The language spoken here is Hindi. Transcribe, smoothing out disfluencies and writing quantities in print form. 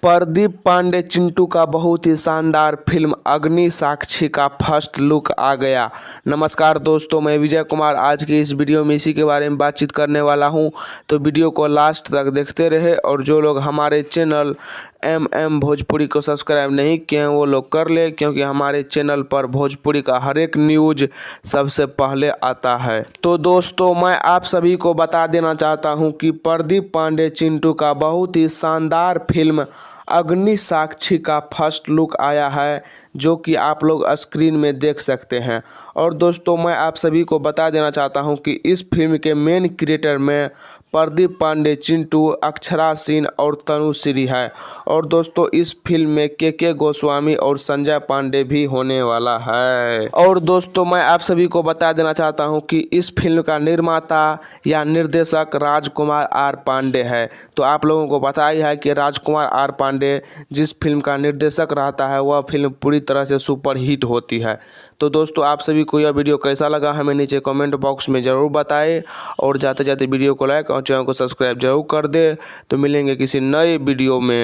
प्रदीप पांडे चिंटू का बहुत ही शानदार फिल्म अग्नि साक्षी का फर्स्ट लुक आ गया। नमस्कार दोस्तों, मैं विजय कुमार आज की इस वीडियो में इसी के बारे में बातचीत करने वाला हूं। तो वीडियो को लास्ट तक देखते रहे और जो लोग हमारे चैनल MM भोजपुरी को सब्सक्राइब नहीं किए हैं वो लोग कर ले, क्योंकि हमारे चैनल पर भोजपुरी का हर एक न्यूज सबसे पहले आता है। तो दोस्तों, मैं आप सभी को बता देना चाहता हूं कि प्रदीप पांडे चिंटू का बहुत ही शानदार फिल्म अग्नि साक्षी का फर्स्ट लुक आया है, जो कि आप लोग स्क्रीन में देख सकते हैं। और दोस्तों, मैं आप सभी को बता देना चाहता हूं कि इस फिल्म के मेन क्रिएटर में प्रदीप पांडे चिंटू, अक्षरा सिंह और तनुश्री है। और दोस्तों, इस फिल्म में के गोस्वामी और संजय पांडे भी होने वाला है। और दोस्तों, मैं आप सभी को बता देना चाहता हूं कि इस फिल्म का निर्माता या निर्देशक राजकुमार R पांडे है। तो आप लोगों को पता ही है कि राजकुमार R पांडे जिस फिल्म का निर्देशक रहता है वह फिल्म पूरी तरह से सुपर हिट होती है। तो दोस्तों, आप सभी को यह वीडियो कैसा लगा हमें नीचे कमेंट बॉक्स में ज़रूर बताएं और जाते जाते वीडियो को लाइक और चैनल को सब्सक्राइब जरूर कर दे। तो मिलेंगे किसी नए वीडियो में।